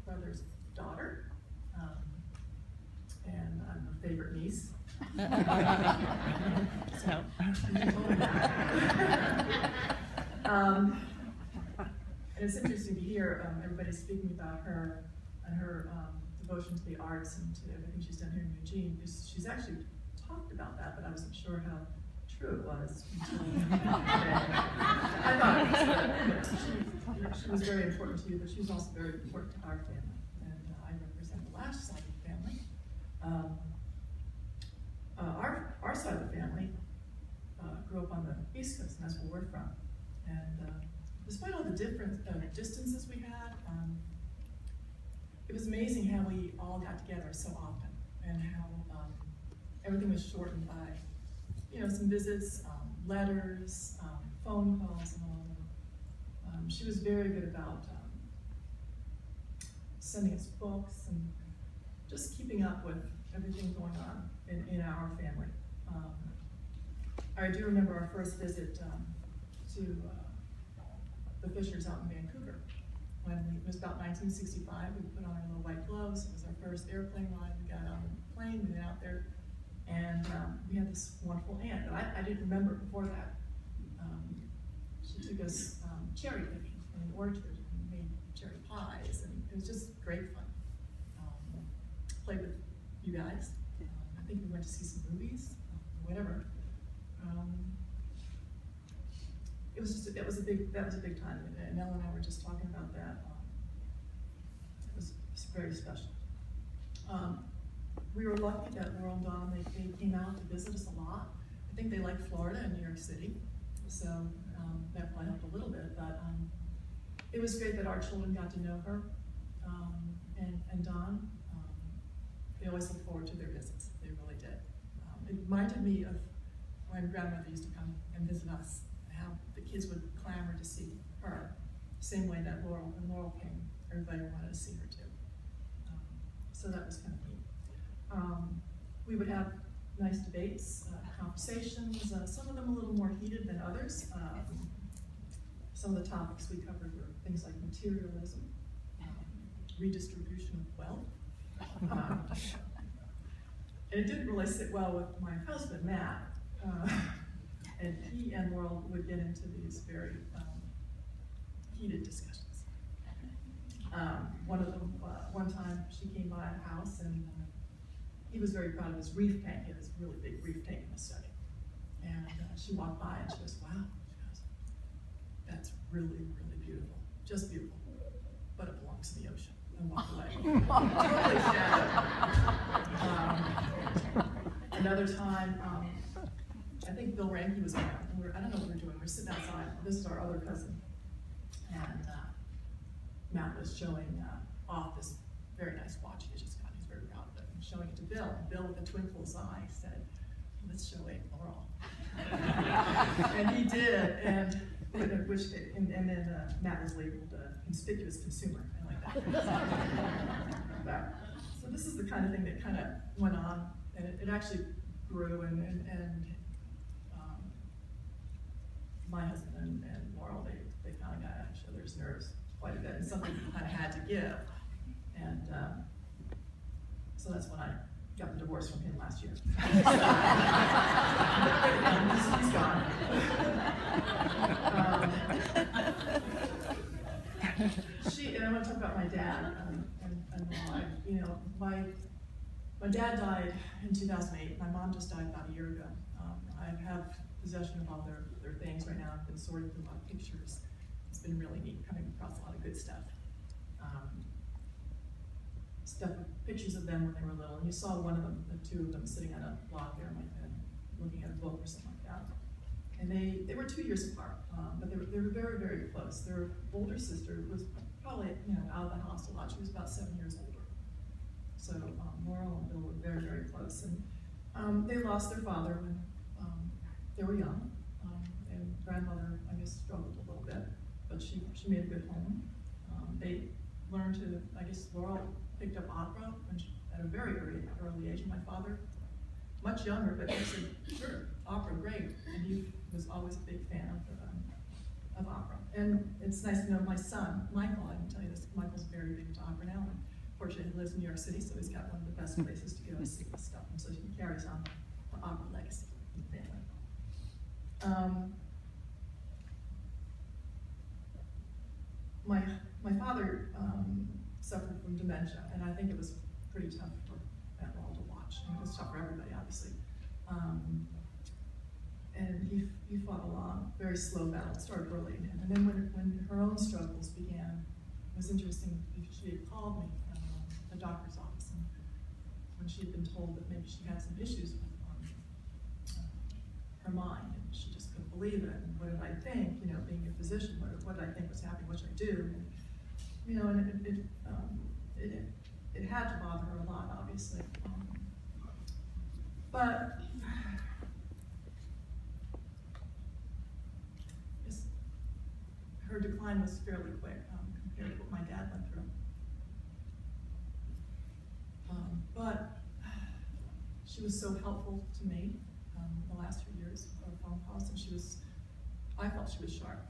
brother's daughter, and I'm a favorite niece. So, and it's interesting to hear everybody speaking about her and her devotion to the arts and to everything she's done here in Eugene, because she's actually talked about that, but I wasn't sure how true it was until today. I thought she was very important to you, but she was also very important to our family, and I represent the Lash side of the family. Our side of the family grew up on the East Coast, and that's where we're from. And despite all the different distances we had, it was amazing how we all got together so often, and how everything was shortened by, some visits, letters, phone calls, and all of them. She was very good about sending us books and just keeping up with everything going on in our family. I do remember our first visit to the Fishers out in Vancouver. It was about 1965, we put on our little white gloves. It was our first airplane ride. We got on the plane, we went out there, and we had this wonderful aunt that I didn't remember before that. She took us cherry picking in the orchard and made cherry pies, and it was just great fun. Played with you guys. I think we went to see some movies, whatever. That was a big time, and Ellen and I were just talking about that. It was very special. We were lucky that Laurel and Don, they came out to visit us a lot. I think they liked Florida and New York City, so that probably helped a little bit, but it was great that our children got to know her, and Don. They always look forward to their visits, they really did. It reminded me of when grandmother used to come and visit us, and how the kids would clamor to see her, same way that when Laurel came, everybody wanted to see her too. So that was kind of neat. We would have nice debates, conversations, some of them a little more heated than others. Some of the topics we covered were things like materialism, redistribution of wealth. And it didn't really sit well with my husband, Matt. And he and Laurel would get into these very heated discussions. One of them, one time she came by our house, and he was very proud of his reef tank. He had this really big reef tank in the study. And she walked by and she goes, wow, she goes, that's really, really beautiful, just beautiful, but it belongs in the ocean. And walked away. Totally shattered. Another time, I think Bill Ranke was around, and I don't know what we were doing. We were sitting outside. This is our other cousin, and Matt was showing off this very nice watch he just got. He's very proud of it, and showing it to Bill. Bill, with a twinkle in his eye, said, "Let's show Aunt Laurel." And he did, and then Matt was labeled a conspicuous consumer. I like that. So this is the kind of thing that kind of went on, and it actually grew, and my husband and Laurel, they kind of got on each other's nerves quite a bit, and something kind of had to give. And so that's when I got the divorce from him last year. He's gone. And I want to talk about my dad and why. My dad died in 2008. My mom just died about a year ago. I have possession of all their things right now. I've been sorting through a lot of pictures. It's been really neat coming across a lot of good stuff. Pictures of them when they were little. And you saw one of them, the two of them, sitting on a block there in my bed, looking at a book or something like that. And they were 2 years apart, but they were very, very close. Their older sister was probably out of the house a lot. She was about 7 years older. So Laurel and Bill were very, very close. And they lost their father when they were young. And grandmother, I guess, struggled a little bit, but she made a good home. They learned to, I guess, Laurel picked up opera at a very early age. My father, much younger, but he said, sure, opera, great. And he was always a big fan of opera. And it's nice to know my son, Michael, I can tell you this, Michael's very big into opera now. fortunately he lives in New York City, so he's got one of the best places to go and see this stuff, and so he carries on the opera legacy in the family. My father suffered from dementia, and I think it was pretty tough for Aunt Laurel to watch. And it was tough for everybody, obviously. And he fought a long, very slow battle. It started early in him. And then when her own struggles began, it was interesting because she had called me from the doctor's office, and when she had been told that maybe she had some issues with her mind, and she just couldn't believe it. And what did I think? You know, being a physician, what did I think was happening? What should I do? And, you know, and it had to bother her a lot, obviously. But her decline was fairly quick compared to what my dad went through. But she was so helpful to me the last few years of phone calls, and I felt she was sharp.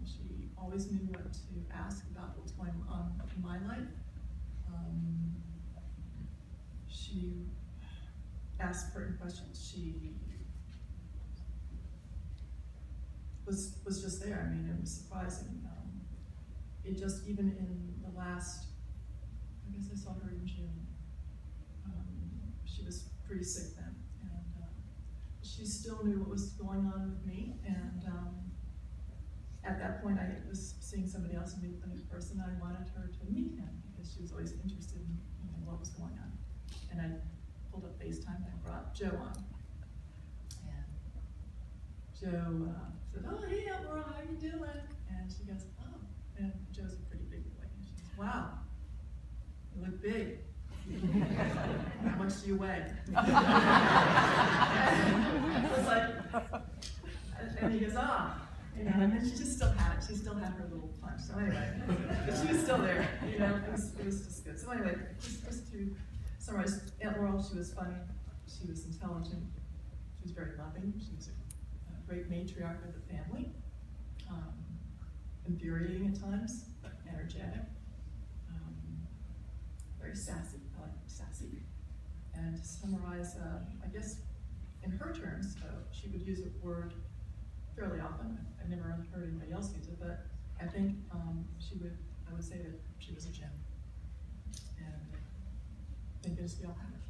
She always knew what to ask about what was going on in my life. She asked pertinent questions. She was just there. I mean, it was surprising. It just, even in the last, I guess I saw her in June. She was pretty sick then, and she still knew what was going on with me. And at that point, I was seeing somebody else, a new person. I wanted her to meet him because she was always interested in what was going on. And I pulled up FaceTime and I brought Joe on. And Joe said, "Oh, hey, Aunt Laurel, how you doing?" And she goes, "Oh," and Joe's a pretty big boy. And she goes, "Wow, you look big. How much do you weigh?" And I was like, and he goes, "Ah." You know, and she just still had it. She still had her little punch. So anyway, but she was still there. You know, it was just good. So anyway, just to summarize, Aunt Laurel, she was funny. She was intelligent. She was very loving. She was a great matriarch of the family. Infuriating at times, energetic, very sassy. I like sassy. And to summarize, I guess in her terms, she would use a word fairly often. I've never heard anybody else use it, but I think I would say that she was a gem. And thank goodness we all have her.